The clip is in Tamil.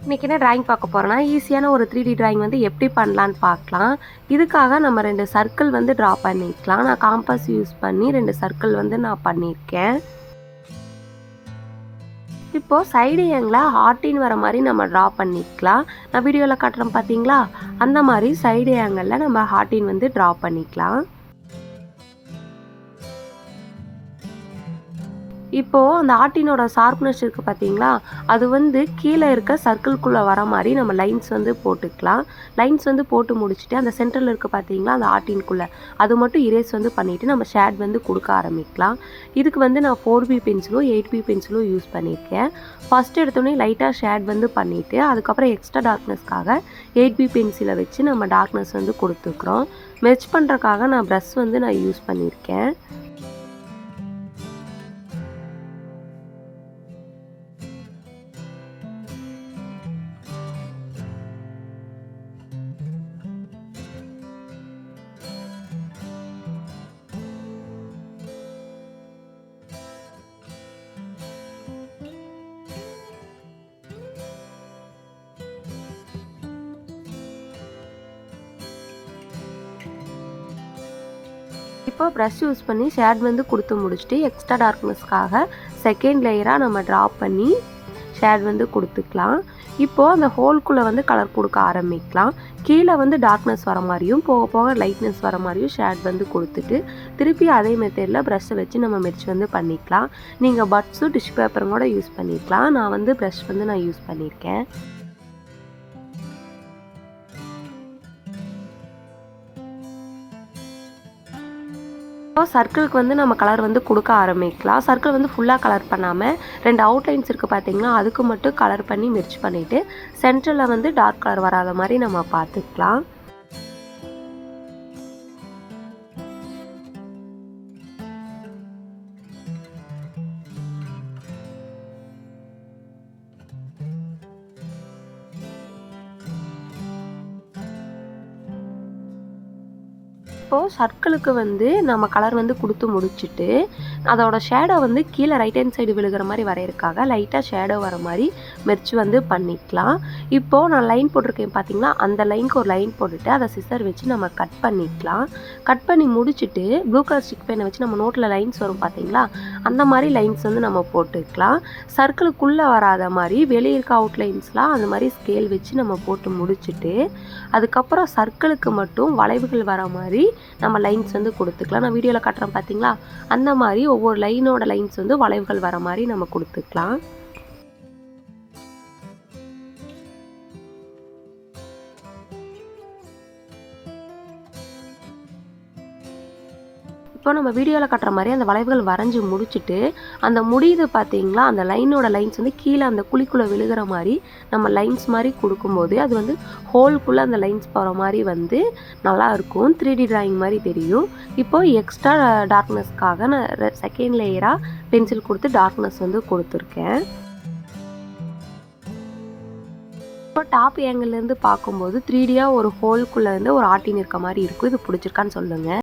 இன்றைக்கி என்ன ட்ராயிங் பார்க்க போகிறோன்னா ஈஸியான ஒரு 3D ட்ராயிங் வந்து எப்படி பண்ணலான்னு பார்க்கலாம். இதுக்காக நம்ம 2 சர்க்கிள் வந்து ட்ரா பண்ணிக்கலாம். நான் காம்பஸ் யூஸ் பண்ணி 2 சர்க்கிள் வந்து நான் பண்ணியிருக்கேன். இப்போது சைடு ஏங்கில் ஹார்ட்டின் வர மாதிரி நம்ம ட்ரா பண்ணிக்கலாம். நான் வீடியோவில் காட்டுறேன் பார்த்தீங்களா, அந்த மாதிரி சைடு ஏங்கிளில் நம்ம ஹார்ட்டின் வந்து ட்ரா பண்ணிக்கலாம். இப்போது அந்த ஆர்ட்டினோட ஷார்ப்னஸ் இருக்குது பார்த்தீங்களா, அது வந்து கீழே இருக்க சர்க்கிள்குள்ளே வர மாதிரி நம்ம லைன்ஸ் வந்து போட்டுக்கலாம். லைன்ஸ் வந்து போட்டு முடிச்சுட்டு அந்த சென்டரில் இருக்குது பார்த்தீங்களா, அந்த ஆர்ட்டின்குள்ளே அது மட்டும் இரேஸ் வந்து பண்ணிவிட்டு நம்ம ஷேட் வந்து கொடுக்க ஆரம்பிக்கலாம். இதுக்கு வந்து நான் 4B பென்சிலும் 8B பென்சிலும் யூஸ் பண்ணியிருக்கேன். ஃபஸ்ட்டு எடுத்தோடனே லைட்டாக ஷேட் வந்து பண்ணிவிட்டு அதுக்கப்புறம் எக்ஸ்ட்ரா டார்க்னஸ்க்காக 8B பென்சிலை வச்சு நம்ம டார்க்னஸ் வந்து கொடுத்துக்கிறோம். மெர்ஜ் பண்ணுறக்காக நான் ப்ரஷ் வந்து நான் யூஸ் பண்ணியிருக்கேன். இப்போ ப்ரஷ் யூஸ் பண்ணி ஷேட் வந்து கொடுத்து முடிச்சுட்டு எக்ஸ்ட்ரா டார்க்னஸ்க்காக செகண்ட் லேயராக நம்ம ட்ரா பண்ணி ஷேட் வந்து கொடுத்துக்கலாம். இப்போது அந்த ஹோல்குள்ளே வந்து கலர் கொடுக்க ஆரம்பிக்கலாம். கீழே வந்து டார்க்னஸ் வர மாதிரியும் போக போக லைட்னஸ் வர மாதிரியும் ஷேட் வந்து கொடுத்துட்டு திருப்பி அதே மெத்தடில் ப்ரஷ்ஷை வச்சு நம்ம மெர்ஜ் வந்து பண்ணிக்கலாம். நீங்கள் பட்ஸும் டிஷ்யூ பேப்பரும் கூட யூஸ் பண்ணிக்கலாம். நான் வந்து ப்ரஷ் வந்து நான் யூஸ் பண்ணியிருக்கேன். சர்க்கிளுக்கு வந்து நம்ம கலர் வந்து கொடுக்க ஆரம்பிக்கலாம். சர்க்கிள் வந்து ஃபுல்லாக கலர் பண்ணாமல் 2 அவுட்லைன்ஸ் இருக்குது பார்த்தீங்களா, அதுக்கு மட்டும் கலர் பண்ணி மெர்ஜ் பண்ணிவிட்டு சென்டரில் வந்து டார்க் கலர் வராத மாதிரி நம்ம பார்த்துக்கலாம். இப்போது சர்க்கிளுக்கு வந்து நம்ம கலர் வந்து கொடுத்து முடிச்சுட்டு அதோட ஷேடோ வந்து கீழே ரைட் ஹேண்ட் சைடு விழுகிற மாதிரி வரையறதுக்காக லைட்டாக ஷேடோ வர மாதிரி மெர்ஜ் வந்து பண்ணிக்கலாம். இப்போது நான் லைன் போட்டிருக்கேன் பார்த்தீங்களா, அந்த லைனுக்கு ஒரு லைன் போட்டுட்டு அதை சிசர் வச்சு நம்ம கட் பண்ணிக்கலாம். கட் பண்ணி முடிச்சுட்டு ப்ளூ கலர் ஸ்டிக் பெனை வச்சு நம்ம நோட்டில் லைன்ஸ் வரும் பார்த்தீங்களா, அந்த மாதிரி லைன்ஸ் வந்து நம்ம போட்டுக்கலாம். சர்க்கிளுக்குள்ளே வராத மாதிரி வெளியே இருக்க அவுட்லைன்ஸ்லாம் அந்த மாதிரி ஸ்கேல் வச்சு நம்ம போட்டு முடிச்சுட்டு அதுக்கப்புறம் சர்க்கிளுக்கு மட்டும் வளைவுகள் வர மாதிரி நம்ம லைன்ஸ் வந்து கொடுத்துக்கலாம். நான் வீடியோவில் காட்டுறேன் பார்த்தீங்களா, அந்த மாதிரி ஒவ்வொரு லைனோட லைன்ஸ் வந்து வளைவுகள் வர மாதிரி நம்ம கொடுத்துக்கலாம். இப்போ நம்ம வீடியோவில் காட்டுற மாதிரி அந்த வளைவுகள் வரைஞ்சி முடிச்சுட்டு அந்த முடியுது பார்த்தீங்களா, அந்த லைனோட லைன்ஸ் வந்து கீழே அந்த குழிக்குள்ளே விழுகிற மாதிரி நம்ம லைன்ஸ் மாதிரி கொடுக்கும்போது அது வந்து ஹோல்குள்ளே அந்த லைன்ஸ் போகிற மாதிரி வந்து நல்லாயிருக்கும். 3D ட்ராயிங் மாதிரி தெரியும். இப்போது எக்ஸ்ட்ரா டார்க்னஸ்க்காக நான் செகண்ட் லேயராக பென்சில் கொடுத்து டார்க்னஸ் வந்து கொடுத்துருக்கேன். இப்போ டாப் ஏங்கிள்லேருந்து பார்க்கும்போது 3Dயாக ஒரு ஹோல்குள்ளே வந்து ஒரு ஆர்ட்டின் இருக்க மாதிரி இருக்கும். இது பிடிச்சிருக்கான்னு சொல்லுங்கள்.